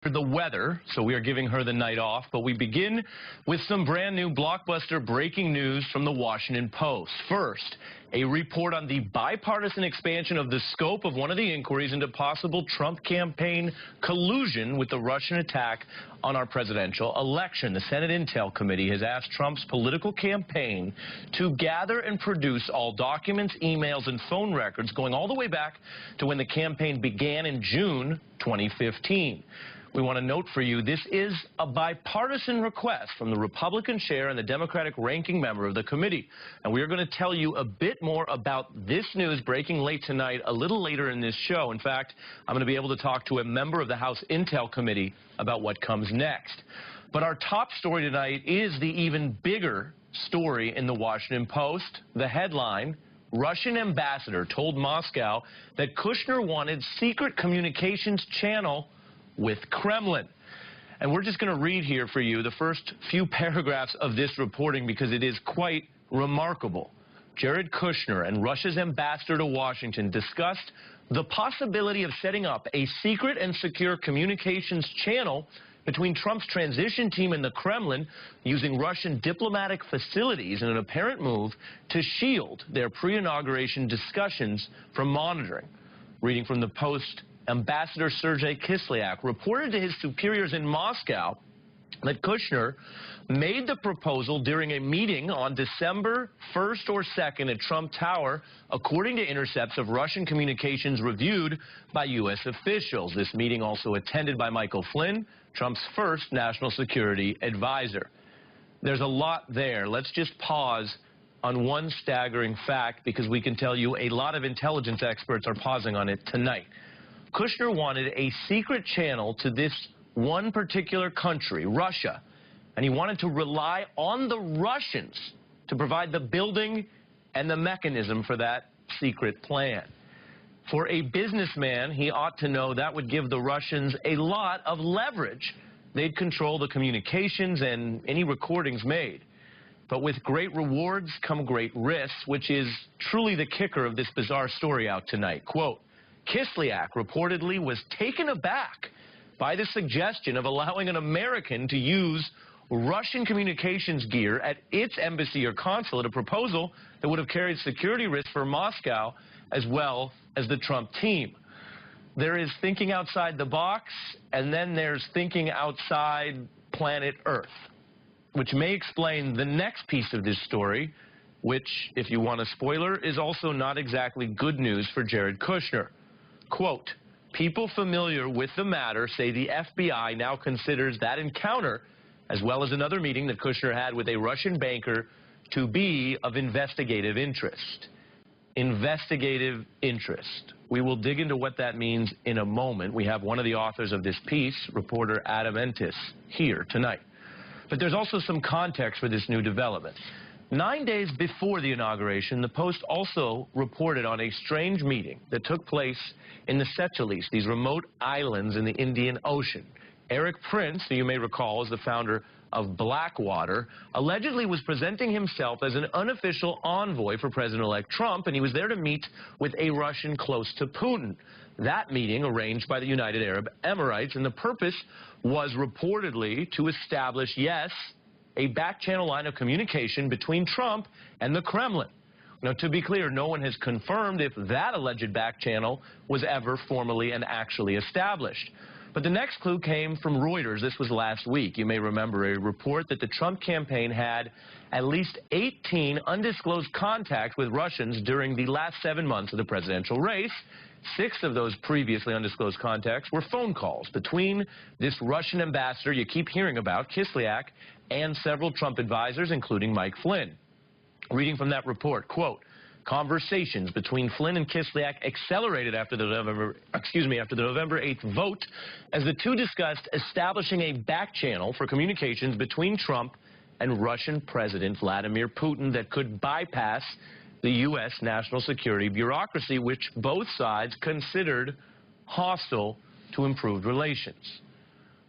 the weather, so we are giving her the night off, but we begin with some brand new blockbuster breaking news from the Washington Post. First, a report on the bipartisan expansion of the scope of one of the inquiries into possible Trump campaign collusion with the Russian attack on our presidential election. The Senate Intel Committee has asked Trump's political campaign to gather and produce all documents, emails, and phone records going all the way back to when the campaign began in June 2015. We want to note for you, this is a bipartisan request from the Republican chair and the Democratic ranking member of the committee. And we are going to tell you a bit more about this news breaking late tonight, a little later in this show. In fact, I'm going to be able to talk to a member of the House Intel Committee about what comes next. But our top story tonight is the even bigger story in the Washington Post. The headline: Russian ambassador told Moscow that Kushner wanted secret communications channel with Kremlin. And we're just going to read here for you the first few paragraphs of this reporting because it is quite remarkable. Jared Kushner and Russia's ambassador to Washington discussed the possibility of setting up a secret and secure communications channel between Trump's transition team and the Kremlin, using Russian diplomatic facilities in an apparent move to shield their pre-inauguration discussions from monitoring. Reading from the Post, Ambassador Sergei Kislyak reported to his superiors in Moscow that Kushner made the proposal during a meeting on December 1st or 2nd at Trump Tower, according to intercepts of Russian communications reviewed by U.S. officials. This meeting also attended by Michael Flynn, Trump's first national security advisor. There's a lot there. Let's just pause on one staggering fact because we can tell you a lot of intelligence experts are pausing on it tonight. Kushner wanted a secret channel to this one particular country, Russia, and he wanted to rely on the Russians to provide the building and the mechanism for that secret plan. For a businessman, he ought to know that would give the Russians a lot of leverage. They'd control the communications and any recordings made. But with great rewards come great risks, which is truly the kicker of this bizarre story out tonight. Quote, Kislyak reportedly was taken aback by the suggestion of allowing an American to use Russian communications gear at its embassy or consulate, a proposal that would have carried security risks for Moscow as well as the Trump team. There is thinking outside the box, and then there's thinking outside planet Earth, which may explain the next piece of this story, which, if you want a spoiler, is also not exactly good news for Jared Kushner. Quote, people familiar with the matter say the FBI now considers that encounter, as well as another meeting that Kushner had with a Russian banker, to be of investigative interest. Investigative interest. We will dig into what that means in a moment. We have one of the authors of this piece, reporter Adam Entis, here tonight. But there's also some context for this new development. 9 days before the inauguration, the Post also reported on a strange meeting that took place in the Seychelles, these remote islands in the Indian Ocean. Eric Prince, who you may recall is the founder of Blackwater, allegedly was presenting himself as an unofficial envoy for President-elect Trump, and he was there to meet with a Russian close to Putin. That meeting, arranged by the United Arab Emirates, and the purpose was reportedly to establish, yes, a back-channel line of communication between Trump and the Kremlin. Now, to be clear, no one has confirmed if that alleged back channel was ever formally and actually established. But the next clue came from Reuters. This was last week. You may remember a report that the Trump campaign had at least 18 undisclosed contacts with Russians during the last 7 months of the presidential race. 6 of those previously undisclosed contacts were phone calls between this Russian ambassador you keep hearing about, Kislyak, and several Trump advisors, including Mike Flynn. Reading from that report, quote, conversations between Flynn and Kislyak accelerated after the November 8th vote as the two discussed establishing a back channel for communications between Trump and Russian President Vladimir Putin that could bypass the U.S. national security bureaucracy, which both sides considered hostile to improved relations.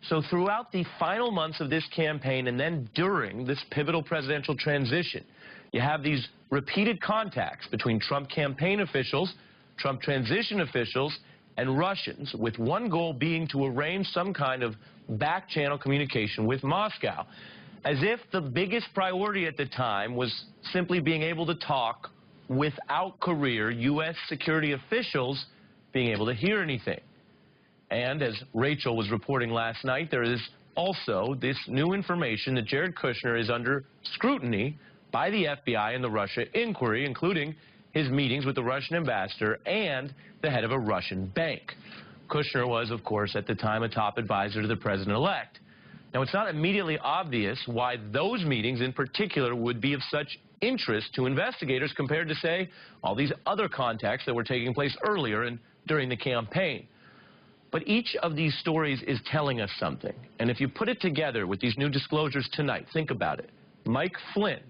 So throughout the final months of this campaign and then during this pivotal presidential transition, you have these repeated contacts between Trump campaign officials, Trump transition officials, and Russians, with one goal being to arrange some kind of back-channel communication with Moscow, as if the biggest priority at the time was simply being able to talk without career U.S. security officials being able to hear anything. And as Rachel was reporting last night, there is also this new information that Jared Kushner is under scrutiny by the FBI and the Russia inquiry, including his meetings with the Russian ambassador and the head of a Russian bank. Kushner was, of course, at the time a top advisor to the president-elect. Now, it's not immediately obvious why those meetings in particular would be of such interest to investigators compared to, say, all these other contacts that were taking place earlier and during the campaign. But each of these stories is telling us something. And if you put it together with these new disclosures tonight, think about it. Mike Flynn,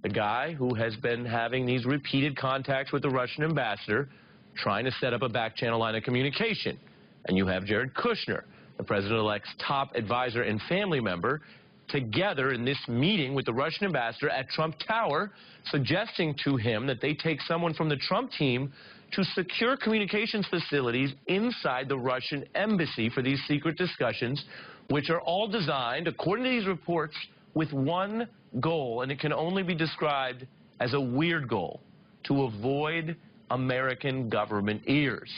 the guy who has been having these repeated contacts with the Russian ambassador, trying to set up a back-channel line of communication. And you have Jared Kushner, the president-elect's top advisor and family member, together in this meeting with the Russian ambassador at Trump Tower, suggesting to him that they take someone from the Trump team to secure communications facilities inside the Russian embassy for these secret discussions, which are all designed, according to these reports, with one goal, and it can only be described as a weird goal: to avoid American government ears.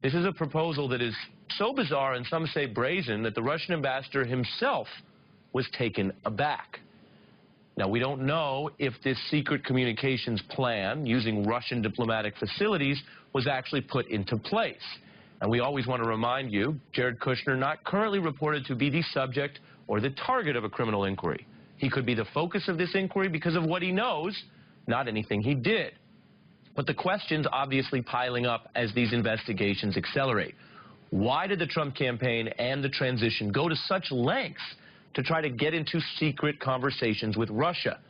This is a proposal that is so bizarre, and some say brazen, that the Russian ambassador himself was taken aback. Now, we don't know if this secret communications plan using Russian diplomatic facilities was actually put into place. And we always want to remind you, Jared Kushner not currently reported to be the subject or the target of a criminal inquiry. He could be the focus of this inquiry because of what he knows, not anything he did. But the questions obviously piling up as these investigations accelerate. Why did the Trump campaign and the transition go to such lengths to try to get into secret conversations with Russia?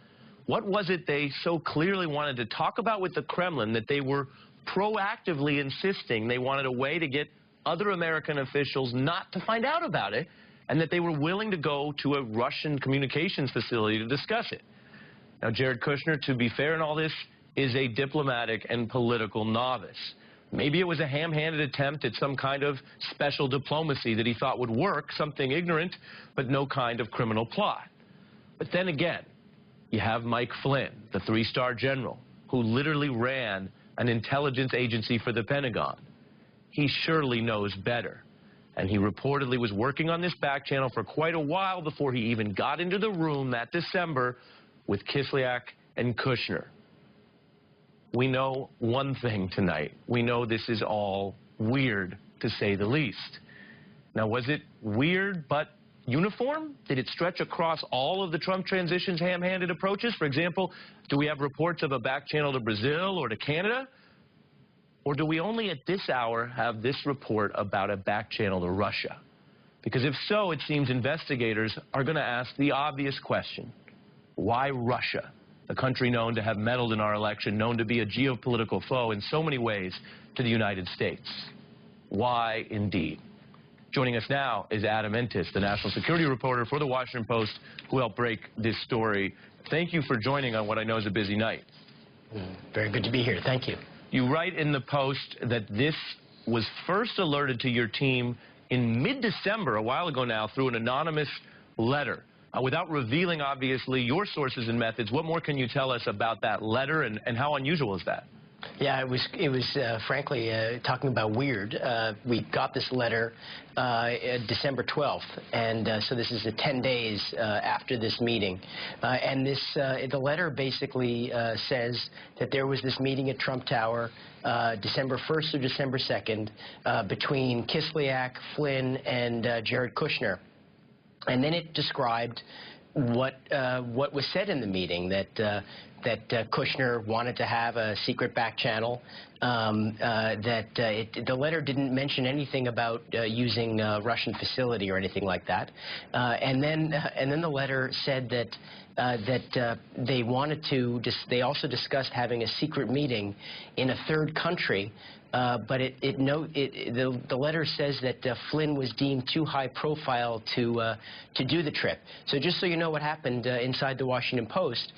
What was it they so clearly wanted to talk about with the Kremlin that they were proactively insisting they wanted a way to get other American officials not to find out about it, and that they were willing to go to a Russian communications facility to discuss it? Now, Jared Kushner, to be fair in all this, is a diplomatic and political novice. Maybe it was a ham-handed attempt at some kind of special diplomacy that he thought would work, something ignorant, but no kind of criminal plot. But then again, you have Mike Flynn, the three-star general, who literally ran an intelligence agency for the Pentagon. He surely knows better. And he reportedly was working on this back channel for quite a while before he even got into the room that December with Kislyak and Kushner. We know one thing tonight. We know this is all weird, to say the least. Now, was it weird but uniform? Did it stretch across all of the Trump transition's ham-handed approaches? For example, do we have reports of a back channel to Brazil or to Canada? Or do we only at this hour have this report about a back channel to Russia? Because if so, it seems investigators are going to ask the obvious question: why Russia? A country known to have meddled in our election, known to be a geopolitical foe in so many ways to the United States. Why indeed? Joining us now is Adam Entis, the national security reporter for the Washington Post, who helped break this story. Thank you for joining on what I know is a busy night. Very good to be here. Thank you. You write in the Post that this was first alerted to your team in mid-December, a while ago now, through an anonymous letter. Without revealing, obviously, your sources and methods, what more can you tell us about that letter, and how unusual is that? Yeah, it was frankly, talking about weird. We got this letter December 12th, and so this is 10 days after this meeting. And the letter basically says that there was this meeting at Trump Tower December 1st or December 2nd between Kislyak, Flynn, and Jared Kushner. And then it described what was said in the meeting, that Kushner wanted to have a secret back channel, the letter didn't mention anything about using a Russian facility or anything like that. And then the letter said that they wanted to, they also discussed having a secret meeting in a third country. But the letter says that Flynn was deemed too high profile to do the trip. So just so you know what happened inside the Washington Post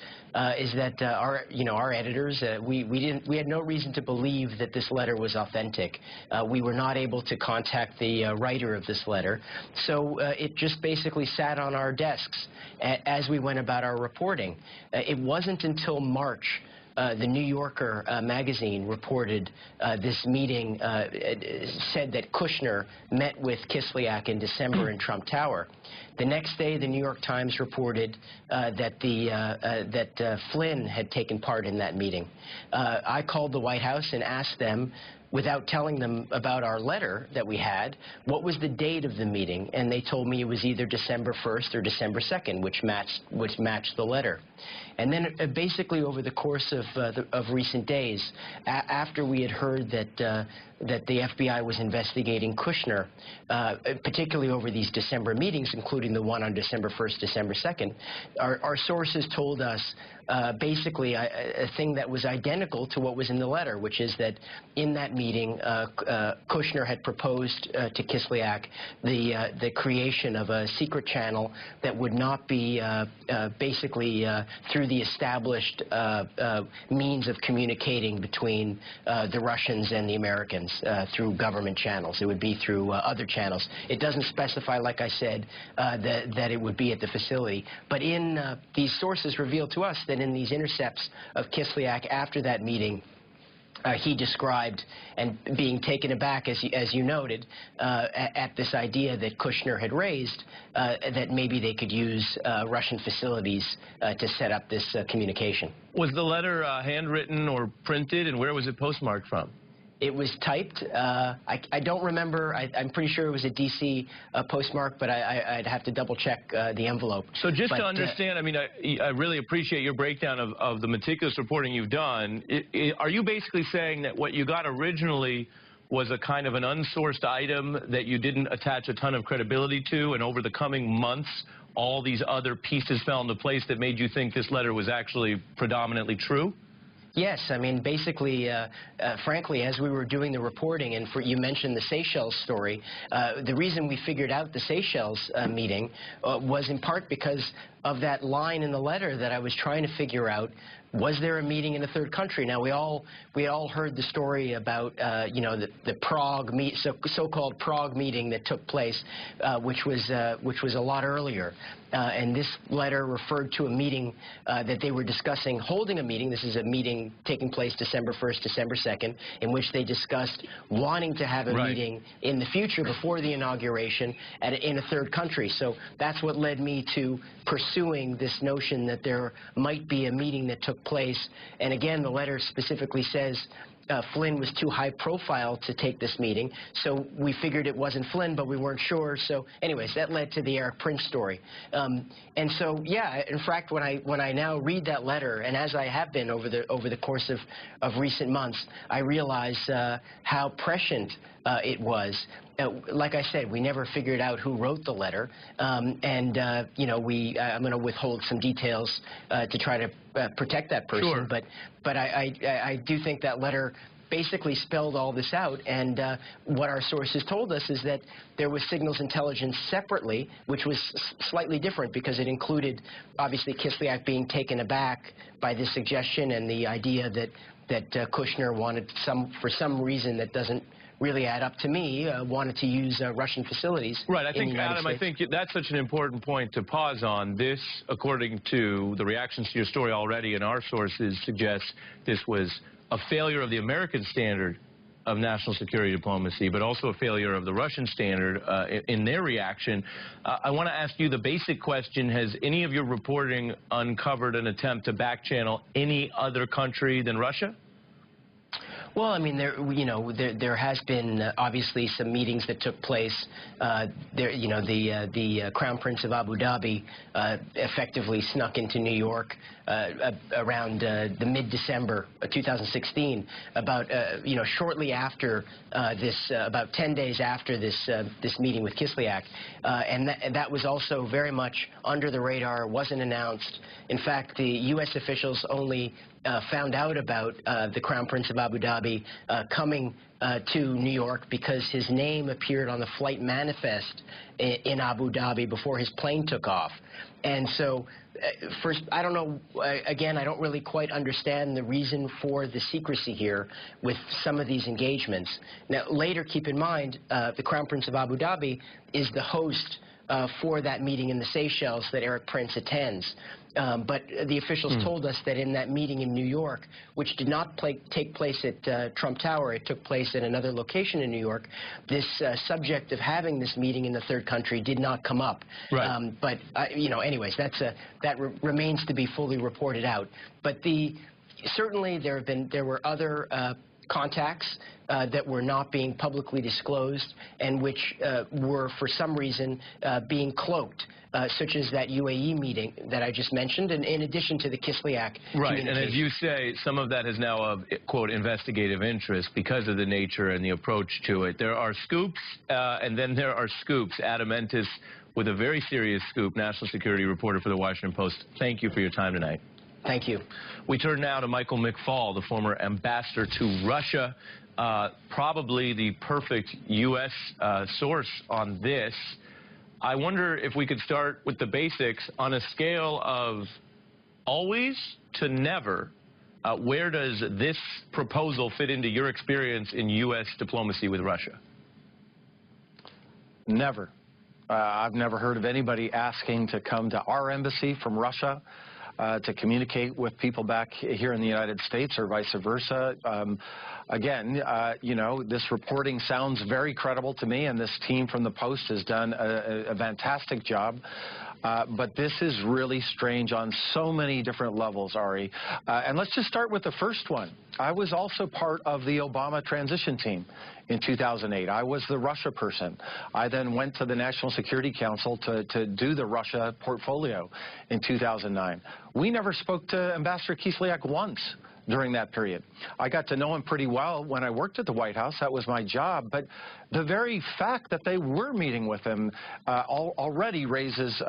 is that our editors, we had no reason to believe that this letter was authentic. We were not able to contact the writer of this letter, so it just basically sat on our desks as we went about our reporting. It wasn't until March the New Yorker magazine reported this meeting, said that Kushner met with Kislyak in December in Trump Tower. The next day, the New York Times reported that Flynn had taken part in that meeting. I called the White House and asked them, without telling them about our letter that we had, what was the date of the meeting, and they told me it was either December 1st or December 2nd, which matched the letter. And then basically over the course of recent days, after we had heard that the FBI was investigating Kushner, particularly over these December meetings, including the one on December 1st, December 2nd, our sources told us basically a thing that was identical to what was in the letter, which is that in that meeting, Kushner had proposed to Kislyak the creation of a secret channel that would not be basically through the established means of communicating between the Russians and the Americans through government channels. It would be through other channels. It doesn't specify, like I said, that it would be at the facility. But in these sources revealed to us that in these intercepts of Kislyak after that meeting, he described and being taken aback, as you noted, at this idea that Kushner had raised, that maybe they could use Russian facilities to set up this communication. Was the letter handwritten or printed, and where was it postmarked from? It was typed. I don't remember. I'm pretty sure it was a D.C. Postmark, but I'd have to double-check the envelope. So just to understand, I mean, I really appreciate your breakdown of the meticulous reporting you've done. Are you basically saying that what you got originally was a kind of an unsourced item that you didn't attach a ton of credibility to, and over the coming months, all these other pieces fell into place that made you think this letter was actually predominantly true? Yes, I mean, basically, frankly, as we were doing the reporting, and you mentioned the Seychelles story, the reason we figured out the Seychelles meeting was in part because of that line in the letter that I was trying to figure out. Was there a meeting in a third country? Now, we all heard the story about the Prague so-called Prague meeting that took place, which was a lot earlier. And this letter referred to a meeting that they were discussing, holding a meeting. This is a meeting taking place December 1st, December 2nd, in which they discussed wanting to have a meeting in the future before the inauguration in a third country. So that's what led me to pursuing this notion that there might be a meeting that took place. And again, the letter specifically says Flynn was too high profile to take this meeting, so we figured it wasn't Flynn, but we weren't sure. So anyways, that led to the Eric Prince story. And so, yeah, in fact, when I now read that letter, and as I have been over the course of recent months, I realize how prescient it was. Like I said, we never figured out who wrote the letter, and I'm going to withhold some details to try to protect that person. Sure. But I do think that letter basically spelled all this out, and what our sources told us is that there was signals intelligence separately, which was slightly different because it included, obviously, Kislyak being taken aback by this suggestion and the idea that Kushner wanted for some reason that doesn't really add up to me, wanted to use Russian facilities. Right. I think, Adam, I think that's such an important point to pause on. This, according to the reactions to your story already, and our sources suggest this was a failure of the American standard of national security diplomacy, but also a failure of the Russian standard in their reaction. I want to ask you the basic question: has any of your reporting uncovered an attempt to backchannel any other country than Russia? Well, I mean, there has been obviously some meetings that took place. The Crown Prince of Abu Dhabi effectively snuck into New York around the mid-December 2016, about shortly after about 10 days after this meeting with Kislyak, and that was also very much under the radar, wasn't announced. In fact, the U.S. officials only found out about the Crown Prince of Abu Dhabi coming to New York because his name appeared on the flight manifest in Abu Dhabi before his plane took off. And so, first, I don't know, again, I don't really quite understand the reason for the secrecy here with some of these engagements. Now, later, keep in mind, the Crown Prince of Abu Dhabi is the host for that meeting in the Seychelles that Eric Prince attends. But the officials told us that in that meeting in New York, which did not take place at Trump Tower, it took place at another location in New York, this subject of having this meeting in the third country did not come up. Right. But, you know, anyways, that remains to be fully reported out. But certainly there were other contacts that were not being publicly disclosed and which were, for some reason, being cloaked, such as that UAE meeting that I just mentioned, and in addition to the Kislyak Right, and as you say, some of that is now of, quote, investigative interest because of the nature and the approach to it. There are scoops, and then there are scoops. Adam Entis with a very serious scoop, national security reporter for the Washington Post. Thank you for your time tonight. Thank you. We turn now to Michael McFaul, the former ambassador to Russia, probably the perfect U.S. Source on this. I wonder if we could start with the basics. On a scale of always to never, where does this proposal fit into your experience in U.S. diplomacy with Russia? Never. I've never heard of anybody asking to come to our embassy from Russia to communicate with people back here in the United States or vice versa. Again, you know, this reporting sounds very credible to me, and this team from the Post has done a fantastic job. But this is really strange on so many different levels, Ari. And let's just start with the first one. I was also part of the Obama transition team in 2008. I was the Russia person. I then went to the National Security Council to do the Russia portfolio in 2009. We never spoke to Ambassador Kislyak once during that period. I got to know him pretty well when I worked at the White House. That was my job. But the very fact that they were meeting with him already raises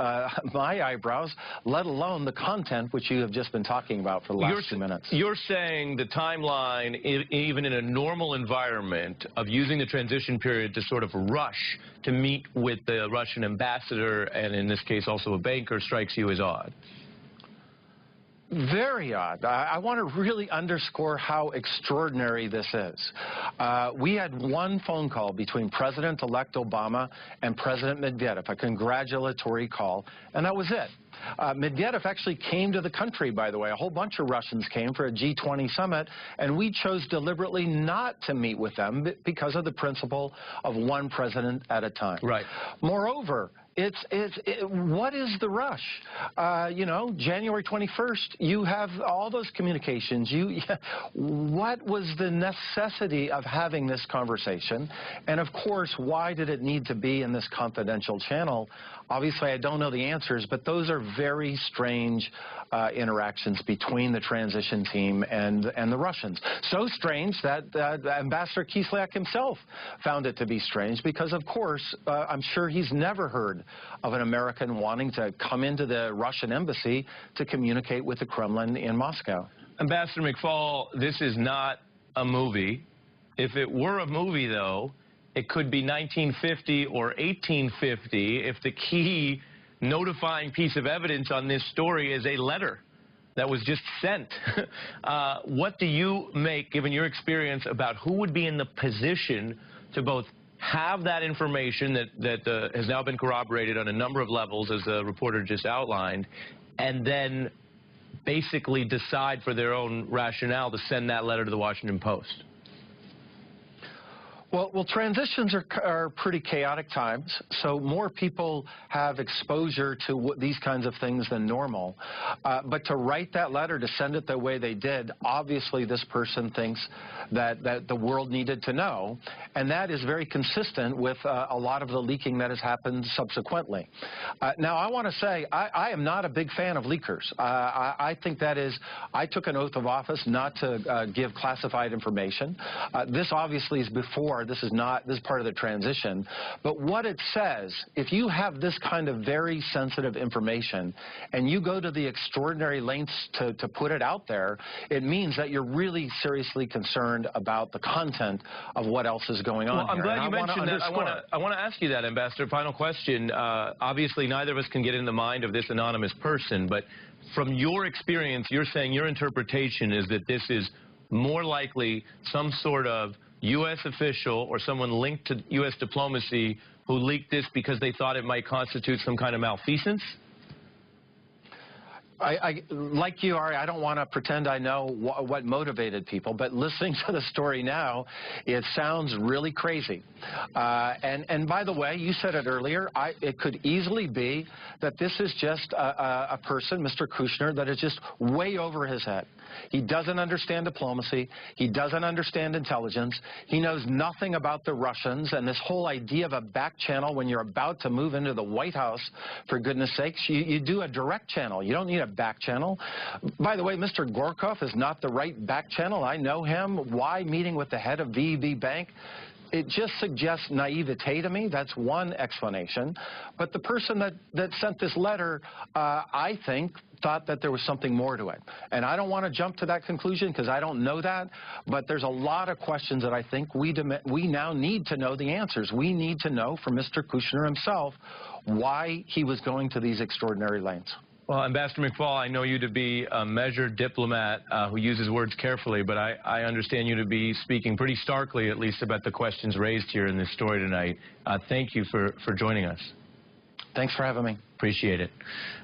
my eyebrows, let alone the content which you have just been talking about for the last 2 minutes. You're saying the timeline, even in a normal environment, of using the transition period to sort of rush to meet with the Russian ambassador, and in this case also a banker, strikes you as odd? Very odd. I want to really underscore how extraordinary this is. We had one phone call between President-elect Obama and President Medvedev, a congratulatory call, and that was it. Medvedev actually came to the country, by the way. A whole bunch of Russians came for a G20 summit, and we chose deliberately not to meet with them because of the principle of one president at a time. Right. Moreover, what is the rush? You know, January 21st, you have all those communications. What was the necessity of having this conversation? And of course, why did it need to be in this confidential channel? Obviously, I don't know the answers, but those are very strange interactions between the transition team and the Russians. So strange that Ambassador Kislyak himself found it to be strange because, of course, I'm sure he's never heard of an American wanting to come into the Russian embassy to communicate with the Kremlin in Moscow. Ambassador McFaul, this is not a movie. If it were a movie, though, it could be 1950 or 1850 if the key notifying piece of evidence on this story is a letter that was just sent. What do you make, given your experience, about who would be in the position to both have that information that has now been corroborated on a number of levels, as the reporter just outlined, and then basically decide for their own rationale to send that letter to the Washington Post? Well, transitions are pretty chaotic times, so more people have exposure to these kinds of things than normal. But to write that letter, to send it the way they did, obviously this person thinks that the world needed to know, and that is very consistent with a lot of the leaking that has happened subsequently. Now, I want to say, I am not a big fan of leakers. I think that is, I took an oath of office not to give classified information. This obviously is before are. This is part of the transition. But what it says, if you have this kind of very sensitive information and you go to the extraordinary lengths to put it out there, it means that you're really seriously concerned about the content of what else is going on here. I'm glad you mentioned that. I want to ask you that, Ambassador. Final question. Obviously, neither of us can get in the mind of this anonymous person, but from your experience, you're saying your interpretation is that this is more likely some sort of U.S. official or someone linked to U.S. diplomacy who leaked this because they thought it might constitute some kind of malfeasance? Like you, Ari, I don't want to pretend I know what motivated people, but listening to the story now, it sounds really crazy. And by the way, you said it earlier, it could easily be that this is just a person, Mr. Kusher, that is just way over his head. He doesn't understand diplomacy. He doesn't understand intelligence. He knows nothing about the Russians and this whole idea of a back channel when you're about to move into the White House, for goodness sakes. You do a direct channel. You don't need a back channel. By the way, Mr. Gorkov is not the right back channel. I know him. Why meeting with the head of VEB Bank? It just suggests naivete to me. That's one explanation. But the person that sent this letter, I think, thought that there was something more to it. And I don't want to jump to that conclusion because I don't know that. But there's a lot of questions that I think we now need to know the answers. We need to know from Mr. Kusher himself why he was going to these extraordinary lengths. Well, Ambassador McFaul, I know you to be a measured diplomat who uses words carefully, but I understand you to be speaking pretty starkly, at least, about the questions raised here in this story tonight. Thank you for joining us. Thanks for having me. Appreciate it.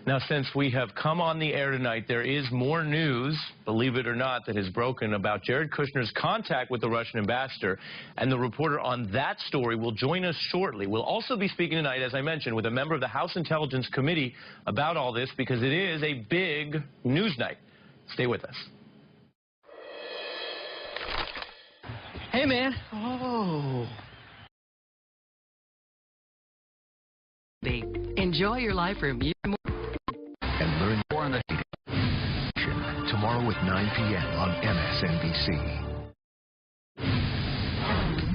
Now, since we have come on the air tonight, there is more news, believe it or not, that has broken about Jared Kushner's contact with the Russian ambassador, and the reporter on that story will join us shortly. We'll also be speaking tonight, as I mentioned, with a member of the House Intelligence Committee about all this, because it is a big news night. Stay with us. Hey, man. Oh. Enjoy your life for a year more. And learn more on the tomorrow at 9 p.m. on MSNBC.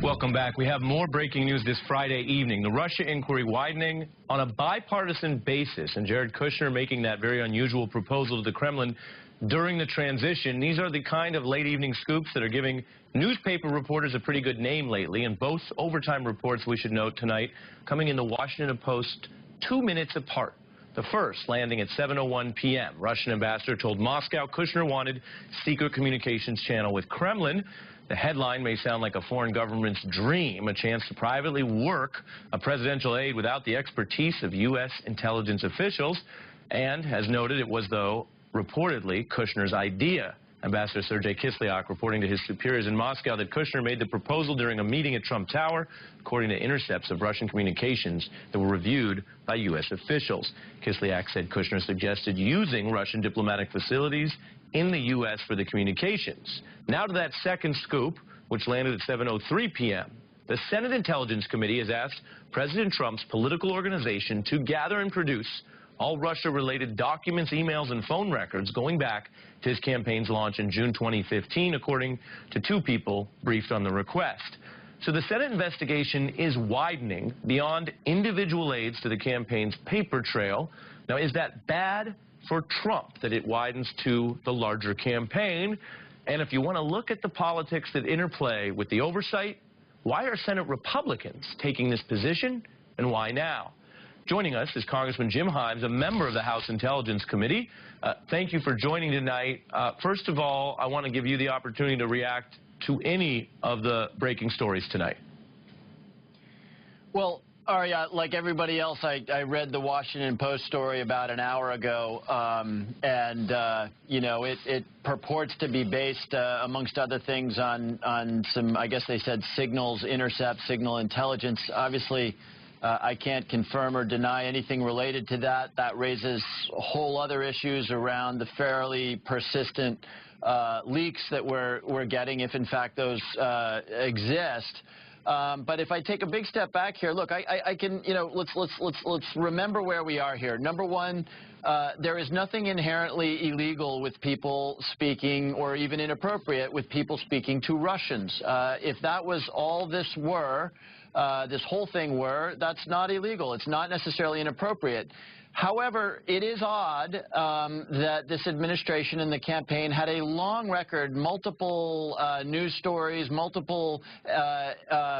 Welcome back. We have more breaking news this Friday evening. The Russia inquiry widening on a bipartisan basis, and Jared Kushner making that very unusual proposal to the Kremlin during the transition. These are the kind of late evening scoops that are giving newspaper reporters a pretty good name lately, and both overtime reports, we should note tonight, coming in the Washington Post 2 minutes apart. The first landing at 7:01 p.m. Russian ambassador told Moscow Kushner wanted secret communications channel with Kremlin. The headline may sound like a foreign government's dream, a chance to privately work a presidential aide without the expertise of U.S. intelligence officials. And, as noted, it was, though, reportedly Kushner's idea. Ambassador Sergei Kislyak reporting to his superiors in Moscow that Kushner made the proposal during a meeting at Trump Tower, according to intercepts of Russian communications that were reviewed by U.S. officials. Kislyak said Kushner suggested using Russian diplomatic facilities in the U.S. for the communications. Now to that second scoop, which landed at 7:03 p.m. The Senate Intelligence Committee has asked President Trump's political organization to gather and produce all Russia-related documents, emails, and phone records going back to his campaign's launch in June 2015, according to two people briefed on the request. So the Senate investigation is widening beyond individual aides to the campaign's paper trail. Now, is that bad for Trump, that it widens to the larger campaign? And if you want to look at the politics that interplay with the oversight, why are Senate Republicans taking this position, and why now? Joining us is Congressman Jim Himes, a member of the House Intelligence Committee. Thank you for joining tonight. First of all, I want to give you the opportunity to react to any of the breaking stories tonight. Well, Ari, like everybody else, I read the Washington Post story about an hour ago, you know, it purports to be based, amongst other things, on some, I guess they said, signals, intercept, signal intelligence. Obviously, I can't confirm or deny anything related to that. That raises whole other issues around the fairly persistent leaks that we're getting, if in fact those exist. But if I take a big step back here, look, I can, you know, let's remember where we are here. Number one, there is nothing inherently illegal with people speaking, or even inappropriate with people speaking to Russians. If that was all this were, this whole thing were, that's not illegal. It's not necessarily inappropriate. However, it is odd that this administration and the campaign had a long record, multiple news stories, multiple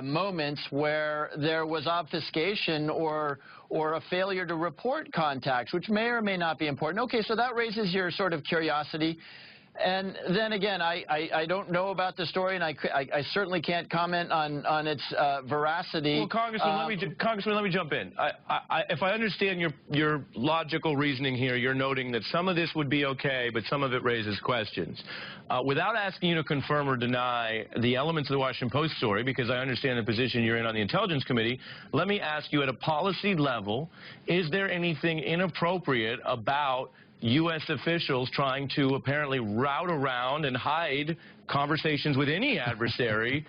moments where there was obfuscation or a failure to report contacts, which may or may not be important. Okay, so that raises your sort of curiosity. And then again, I don't know about the story, and I certainly can't comment on its veracity. Well, Congressman, let me jump in. If I understand your logical reasoning here, you're noting that some of this would be okay, but some of it raises questions. Without asking you to confirm or deny the elements of the Washington Post story, because I understand the position you're in on the Intelligence Committee, let me ask you at a policy level, is there anything inappropriate about U.S. officials trying to apparently route around and hide conversations with any adversary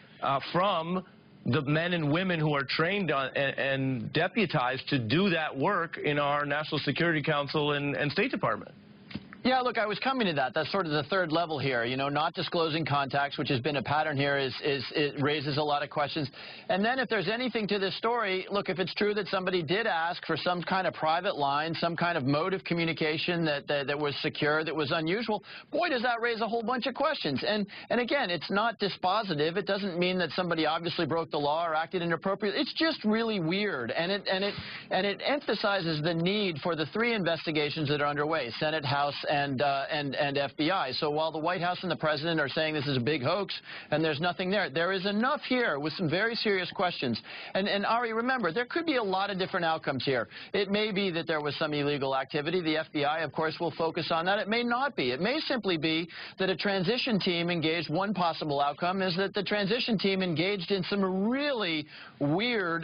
from the men and women who are trained on, and deputized to do that work in our National Security Council and State Department? Yeah, look, I was coming to that. That's sort of the third level here. You know, not disclosing contacts, which has been a pattern here, it raises a lot of questions. And then if there's anything to this story, look, if it's true that somebody did ask for some kind of private line, some kind of mode of communication that was secure, that was unusual, boy, does that raise a whole bunch of questions. And again, it's not dispositive. It doesn't mean that somebody obviously broke the law or acted inappropriately. It's just really weird. And it emphasizes the need for the three investigations that are underway, Senate, House, and FBI. So while the White House and the President are saying this is a big hoax and there's nothing there, there is enough here with some very serious questions. And Ari, remember, there could be a lot of different outcomes here. It may be that there was some illegal activity. The FBI, of course, will focus on that. It may not be. It may simply be that a transition team engaged. One possible outcome is that the transition team engaged in some really weird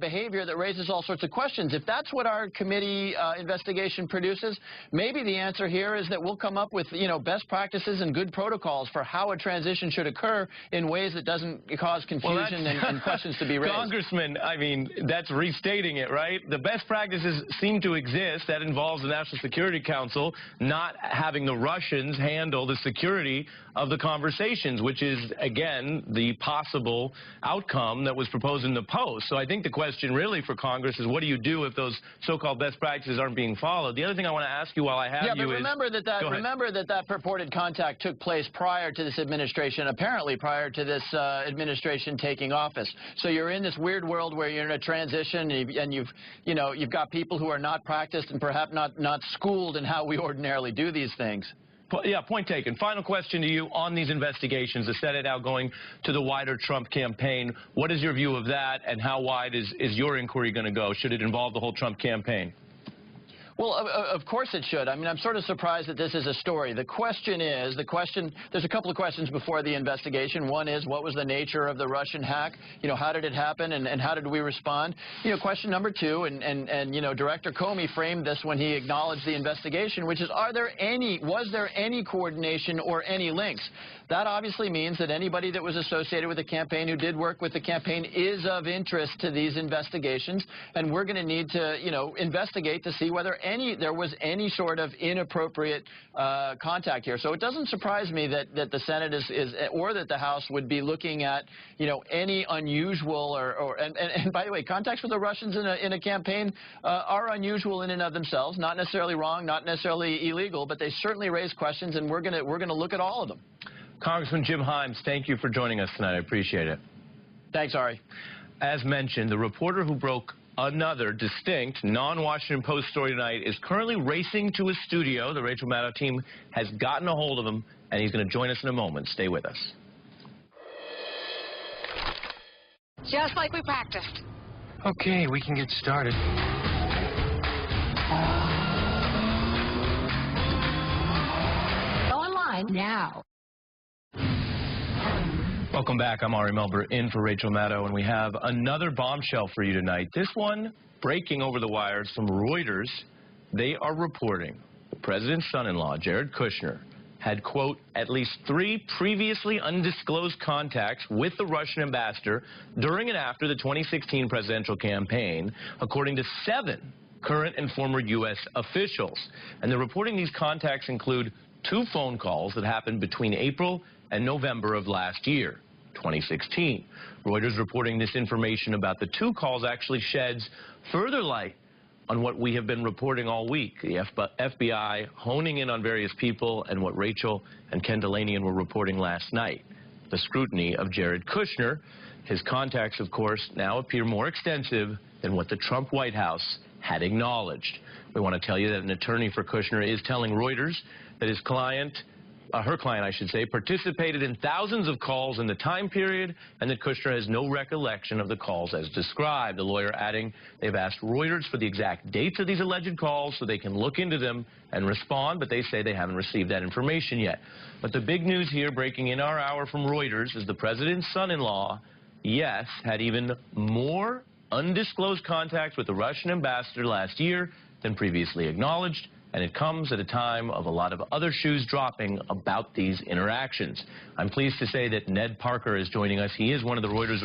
behavior that raises all sorts of questions. If that's what our committee investigation produces, maybe the answer here is that we'll come up with, you know, best practices and good protocols for how a transition should occur in ways that doesn't cause confusion and questions to be raised. Congressman, I mean, that's restating it, right? The best practices seem to exist. That involves the National Security Council not having the Russians handle the security of the conversations, which is, again, the possible outcome that was proposed in the Post. So I think the question really for Congress is, what do you do if those so-called best practices aren't being followed? The other thing I want to ask you while I have you is... Remember that purported contact took place prior to this administration, apparently prior to this administration taking office. So you're in this weird world where you're in a transition, and you've got people who are not practiced and perhaps not schooled in how we ordinarily do these things. Yeah, point taken. Final question to you on these investigations, the Senate now going to the wider Trump campaign. What is your view of that, and how wide is your inquiry going to go? Should it involve the whole Trump campaign? Well, of course it should. I mean, I'm sort of surprised that this is a story. The question is, there's a couple of questions before the investigation. One is, what was the nature of the Russian hack? You know, how did it happen, and how did we respond? You know, question number two, and you know, Director Comey framed this when he acknowledged the investigation, which is, was there any coordination or any links? That obviously means that anybody that was associated with the campaign, who did work with the campaign, is of interest to these investigations, and we're going to need to, you know, investigate to see whether there was any sort of inappropriate contact here. So it doesn't surprise me that the Senate or that the House would be looking at, you know, any unusual and by the way, contacts with the Russians in a campaign are unusual in and of themselves, not necessarily wrong, not necessarily illegal, but they certainly raise questions, and we're gonna look at all of them. Congressman Jim Himes, thank you for joining us tonight. I appreciate it. Thanks, Ari. As mentioned, the reporter who broke another distinct non-Washington Post story tonight is currently racing to his studio. The Rachel Maddow team has gotten a hold of him, and he's going to join us in a moment. Stay with us. Just like we practiced. Okay, we can get started. Go online now. Welcome back. I'm Ari Melber in for Rachel Maddow, and we have another bombshell for you tonight. This one breaking over the wires from Reuters. They are reporting the president's son-in-law, Jared Kushner, had, quote, at least 3 previously undisclosed contacts with the Russian ambassador during and after the 2016 presidential campaign, according to 7 current and former U.S. officials. And they're reporting these contacts include 2 phone calls that happened between April and November of last year, 2016. Reuters reporting this information about the 2 calls actually sheds further light on what we have been reporting all week, the FBI honing in on various people and what Rachel and Ken Delanian were reporting last night, the scrutiny of Jared Kushner. His contacts, of course, now appear more extensive than what the Trump White House had acknowledged. We want to tell you that an attorney for Kushner is telling Reuters that his client, her client, I should say, participated in thousands of calls in the time period and that Kushner has no recollection of the calls as described. The lawyer adding they've asked Reuters for the exact dates of these alleged calls so they can look into them and respond, but they say they haven't received that information yet. But the big news here, breaking in our hour from Reuters, is the president's son-in-law, yes, had even more undisclosed contacts with the Russian ambassador last year than previously acknowledged. And it comes at a time of a lot of other shoes dropping about these interactions. I'm pleased to say that Ned Parker is joining us. He is one of the Reuters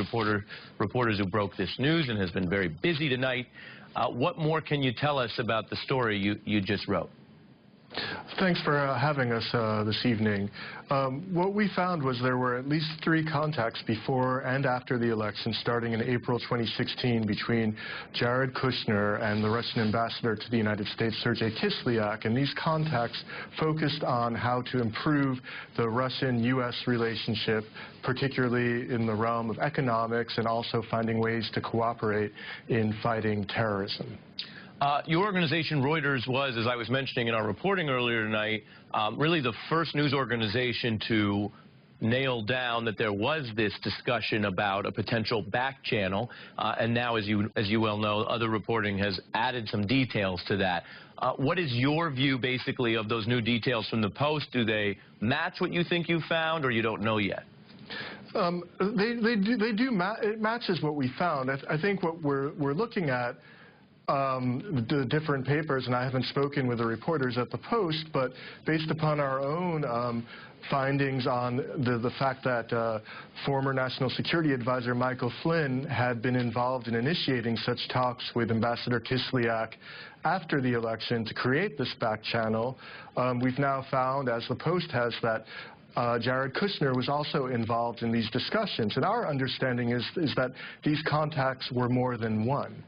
reporters who broke this news and has been very busy tonight. What more can you tell us about the story you just wrote? Thanks for having us this evening. What we found was there were at least 3 contacts before and after the election, starting in April 2016, between Jared Kushner and the Russian ambassador to the United States, Sergei Kislyak. And these contacts focused on how to improve the Russian-U.S. relationship, particularly in the realm of economics, and also finding ways to cooperate in fighting terrorism. Your organization, Reuters, was, as I was mentioning in our reporting earlier tonight, really the first news organization to nail down that there was this discussion about a potential back channel. And now, as you well know, other reporting has added some details to that. What is your view, basically, of those new details from the Post? Do they match what you think you found, or you don't know yet? It matches what we found. I think what we're looking at, the different papers, and I haven't spoken with the reporters at the Post, but based upon our own findings on the fact that former National Security Advisor Michael Flynn had been involved in initiating such talks with Ambassador Kislyak after the election to create this back channel, we've now found, as the Post has, that Jared Kushner was also involved in these discussions. And our understanding is that these contacts were more than one.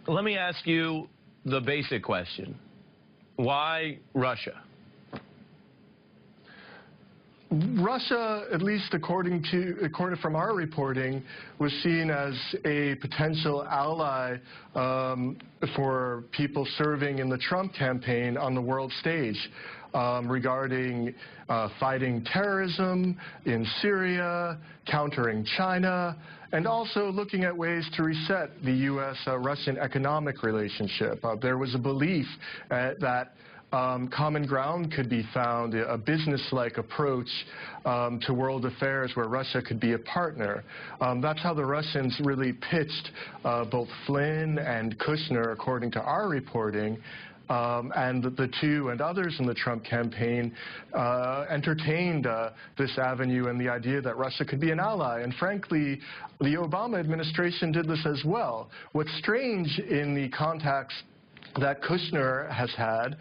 Let me ask you the basic question. Why Russia? Russia, at least according from our reporting, was seen as a potential ally for people serving in the Trump campaign on the world stage regarding fighting terrorism in Syria, countering China, and also looking at ways to reset the U.S.-Russian economic relationship. There was a belief that common ground could be found, a business-like approach to world affairs where Russia could be a partner. That's how the Russians really pitched both Flynn and Kushner, according to our reporting. And the 2 and others in the Trump campaign entertained this avenue and the idea that Russia could be an ally. And frankly, the Obama administration did this as well. What's strange in the contacts that Kushner has had,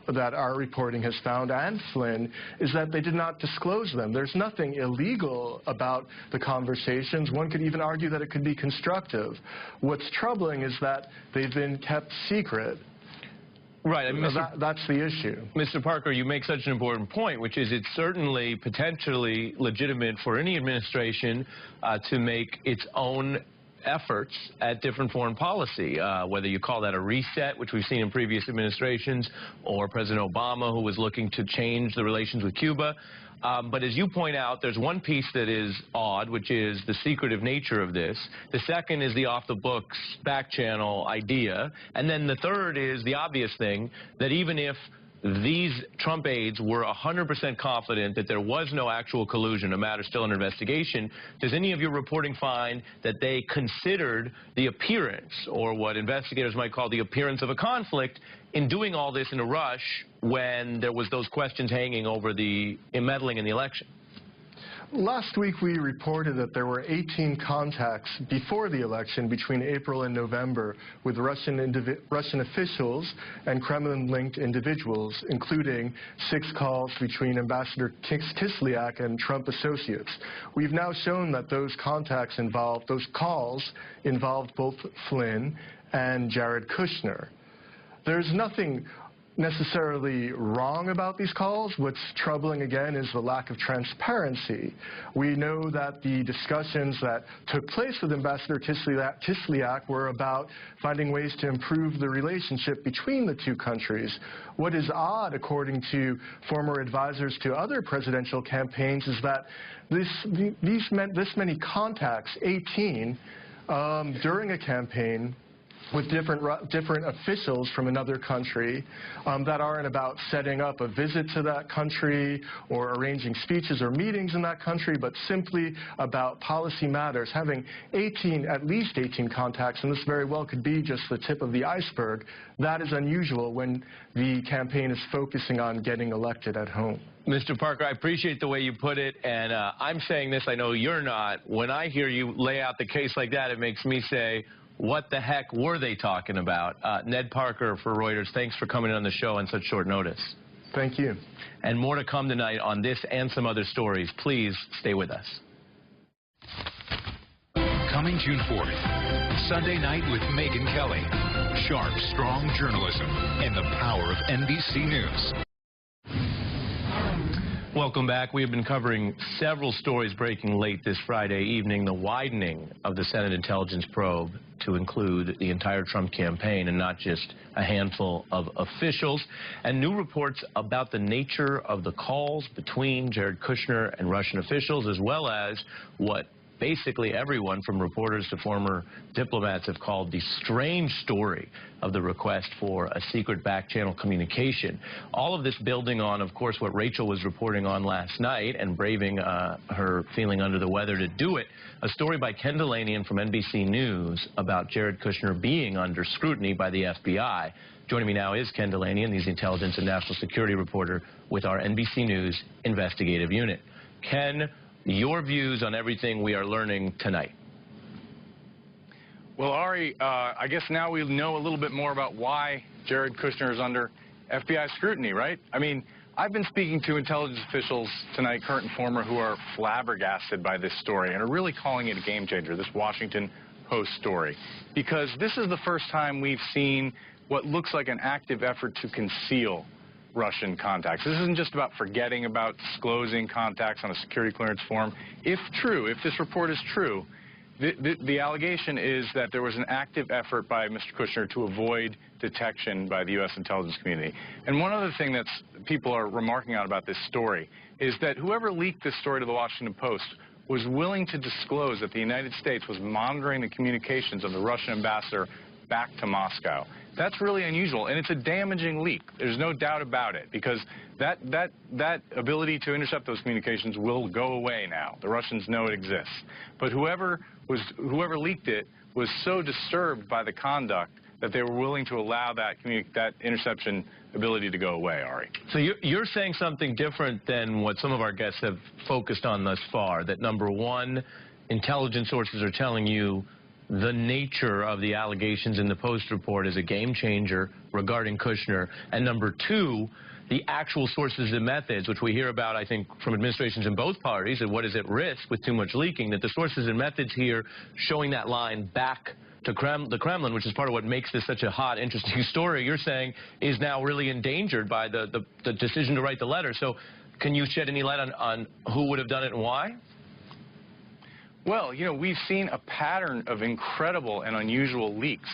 that our reporting has found, and Flynn, is that they did not disclose them. There's nothing illegal about the conversations. One could even argue that it could be constructive. What's troubling is that they've been kept secret. Right. I mean, that's the issue. Mr. Parker, you make such an important point, which is it's certainly potentially legitimate for any administration to make its own efforts at different foreign policy, whether you call that a reset, which we've seen in previous administrations, or President Obama, who was looking to change the relations with Cuba. But as you point out, there's one piece that is odd, which is the secretive nature of this. The second is the off-the-books back channel idea. And then the third is the obvious thing, that even if these Trump aides were 100% confident that there was no actual collusion, a matter still under investigation. Does any of your reporting find that they considered the appearance, or what investigators might call the appearance of a conflict, in doing all this in a rush when there was those questions hanging over the meddling in the election? Last week, we reported that there were 18 contacts before the election between April and November with Russian officials and Kremlin-linked individuals, including 6 calls between Ambassador Kislyak and Trump associates. We've now shown that those calls involved both Flynn and Jared Kushner. There's nothing necessarily wrong about these calls. What's troubling, again, is the lack of transparency. We know that the discussions that took place with Ambassador Kislyak were about finding ways to improve the relationship between the two countries. What is odd, according to former advisors to other presidential campaigns, is that this many contacts, 18, during a campaign, with different officials from another country that aren't about setting up a visit to that country or arranging speeches or meetings in that country, but simply about policy matters. Having at least 18 contacts, and this very well could be just the tip of the iceberg, that is unusual when the campaign is focusing on getting elected at home. Mr. Parker, I appreciate the way you put it, and I'm saying this, I know you're not. When I hear you lay out the case like that, it makes me say, what the heck were they talking about? Ned Parker for Reuters, thanks for coming on the show on such short notice. Thank you. And more to come tonight on this and some other stories. Please stay with us. Coming June 4th, Sunday night with Megyn Kelly. Sharp, strong journalism and the power of NBC News. Welcome back. We have been covering several stories breaking late this Friday evening. The widening of the Senate intelligence probe to include the entire Trump campaign and not just a handful of officials. And new reports about the nature of the calls between Jared Kushner and Russian officials, as well as what basically everyone from reporters to former diplomats have called the strange story of the request for a secret back-channel communication. All of this building on, of course, what Rachel was reporting on last night and braving her feeling under the weather to do it. A story by Ken Delanian from NBC News about Jared Kushner being under scrutiny by the FBI. Joining me now is Ken Delanian. He's the intelligence and national security reporter with our NBC News investigative unit. Ken, your views on everything we are learning tonight. Well, Ari, I guess now we know a little bit more about why Jared Kushner is under FBI scrutiny, right? I mean, I've been speaking to intelligence officials tonight, current and former, who are flabbergasted by this story and are really calling it a game changer, this Washington Post story, because this is the first time we've seen what looks like an active effort to conceal Russian contacts. This isn't just about forgetting about disclosing contacts on a security clearance form. If true, if this report is true, the allegation is that there was an active effort by Mr. Kushner to avoid detection by the U.S. intelligence community. And one other thing that people are remarking on about this story is that whoever leaked this story to the Washington Post was willing to disclose that the United States was monitoring the communications of the Russian ambassador back to Moscow. That's really unusual, and it's a damaging leak. There's no doubt about it, because that ability to intercept those communications will go away now. The Russians know it exists. But whoever leaked it was so disturbed by the conduct that they were willing to allow that interception ability to go away, Ari. So you're saying something different than what some of our guests have focused on thus far, that number one, intelligence sources are telling you the nature of the allegations in the Post report is a game changer regarding Kushner, and number two, the actual sources and methods, which we hear about, I think, from administrations in both parties, and what is at risk with too much leaking, that the sources and methods here showing that line back to the Kremlin, which is part of what makes this such a hot, interesting story, you're saying is now really endangered by the decision to write the letter. So can you shed any light on who would have done it and why? Well, you know, we've seen a pattern of incredible and unusual leaks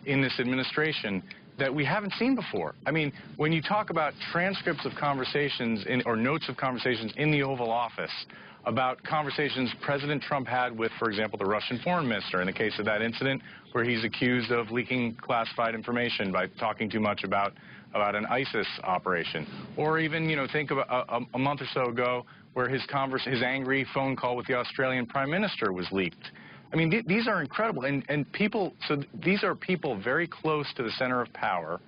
in this administration that we haven't seen before. I mean, when you talk about transcripts of conversations or notes of conversations in the Oval Office, about conversations President Trump had with, for example, the Russian foreign minister in the case of that incident where he's accused of leaking classified information by talking too much about an ISIS operation. Or even, you know, think of a month or so ago where his angry phone call with the Australian Prime Minister was leaked. I mean, these are incredible. And people, so these are people very close to the center of power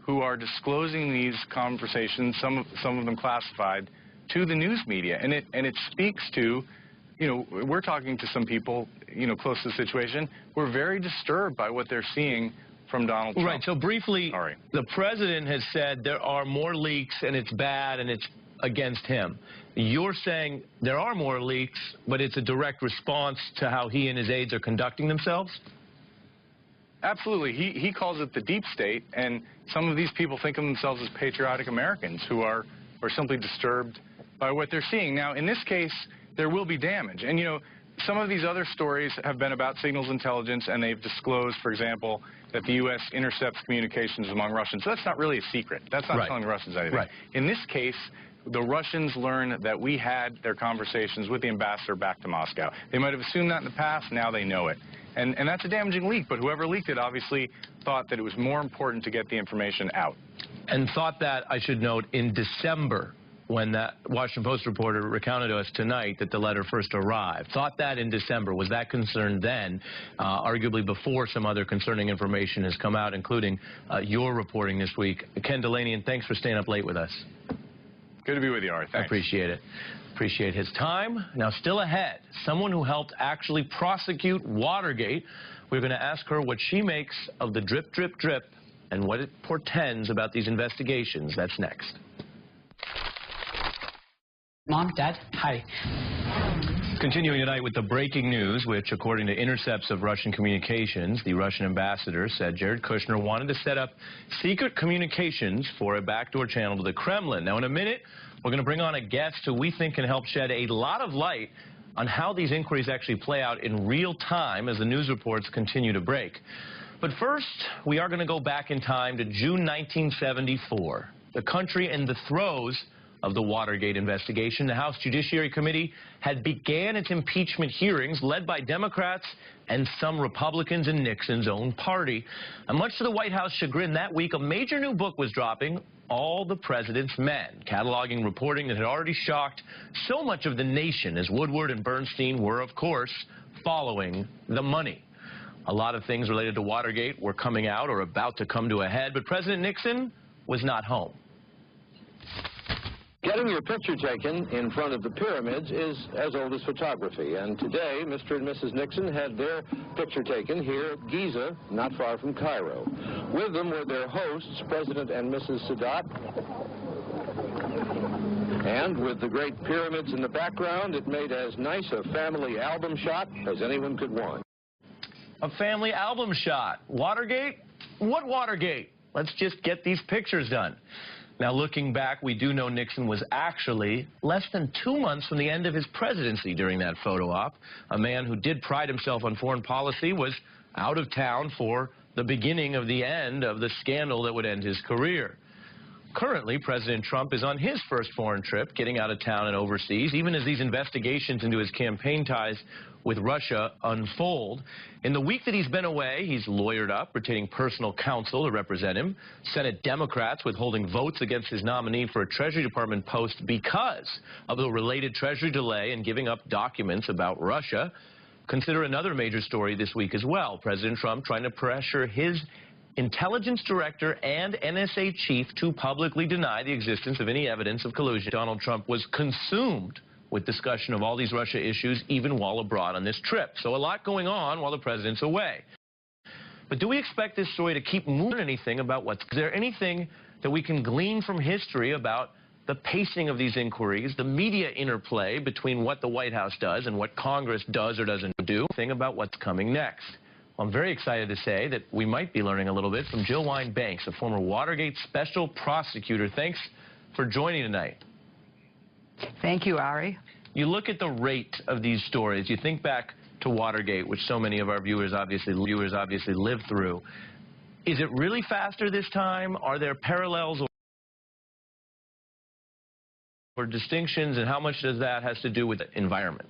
who are disclosing these conversations, some of them classified, to the news media. And it speaks to, you know, we're talking to some people, you know, close to the situation. We're very disturbed by what they're seeing from Donald Trump. Right. So briefly, the president has said there are more leaks and it's bad and it's against him. You're saying there are more leaks, but it's a direct response to how he and his aides are conducting themselves? Absolutely. He calls it the deep state, and some of these people think of themselves as patriotic Americans who are simply disturbed by what they're seeing. Now, in this case, there will be damage. And, you know, some of these other stories have been about signals intelligence, and they've disclosed, for example, that the U.S. intercepts communications among Russians. So that's not really a secret. That's not telling the Russians anything. Right. In this case, the Russians learn that we had their conversations with the ambassador back to Moscow. They might have assumed that in the past. Now they know it. And that's a damaging leak, but whoever leaked it obviously thought that it was more important to get the information out. And thought that, I should note, in December, when that Washington Post reporter recounted to us tonight that the letter first arrived. Thought that in December. Was that concerned then, arguably before some other concerning information has come out, including your reporting this week. Ken Delanian, thanks for staying up late with us. Good to be with you, Art. Thanks. I appreciate it. Appreciate his time. Now, still ahead, someone who helped actually prosecute Watergate. We're going to ask her what she makes of the drip, drip, drip and what it portends about these investigations. That's next. Mom, Dad, hi. Continuing tonight with the breaking news, which, according to intercepts of Russian communications, the Russian ambassador said Jared Kushner wanted to set up secret communications for a backdoor channel to the Kremlin. Now, in a minute, we're going to bring on a guest who we think can help shed a lot of light on how these inquiries actually play out in real time as the news reports continue to break. But first, we are going to go back in time to June 1974, the country in the throes of the Watergate investigation. The House Judiciary Committee had began its impeachment hearings led by Democrats and some Republicans in Nixon's own party. And much to the White House chagrin, that week a major new book was dropping, All the President's Men, cataloging reporting that had already shocked so much of the nation, as Woodward and Bernstein were, of course, following the money. A lot of things related to Watergate were coming out or about to come to a head, but President Nixon was not home. Getting your picture taken in front of the pyramids is as old as photography, and today Mr. and Mrs. Nixon had their picture taken here at Giza, not far from Cairo. With them were their hosts, President and Mrs. Sadat, and with the great pyramids in the background, it made as nice a family album shot as anyone could want. A family album shot. Watergate? What Watergate? Let's just get these pictures done. Now, looking back, we do know Nixon was actually less than 2 months from the end of his presidency during that photo op. A man who did pride himself on foreign policy was out of town for the beginning of the end of the scandal that would end his career. Currently, President Trump is on his first foreign trip, getting out of town and overseas, even as these investigations into his campaign ties with Russia unfold. In the week that he's been away, he's lawyered up, retaining personal counsel to represent him. Senate Democrats withholding votes against his nominee for a Treasury Department post because of the related Treasury delay in giving up documents about Russia. Consider another major story this week as well. President Trump trying to pressure his intelligence director and NSA chief to publicly deny the existence of any evidence of collusion. Donald Trump was consumed with discussion of all these Russia issues, even while abroad on this trip. So a lot going on while the president's away. But do we expect this story to keep moving? Anything about what's... Is there anything that we can glean from history about the pacing of these inquiries, the media interplay between what the White House does and what Congress does or doesn't do? Thing about what's coming next. Well, I'm very excited to say that we might be learning a little bit from Jill Wine-Banks, a former Watergate special prosecutor. Thanks for joining tonight. Thank you, Ari. You look at the rate of these stories. You think back to Watergate, which so many of our viewers obviously lived through. Is it really faster this time? Are there parallels? or distinctions, and how much does that has to do with the environment?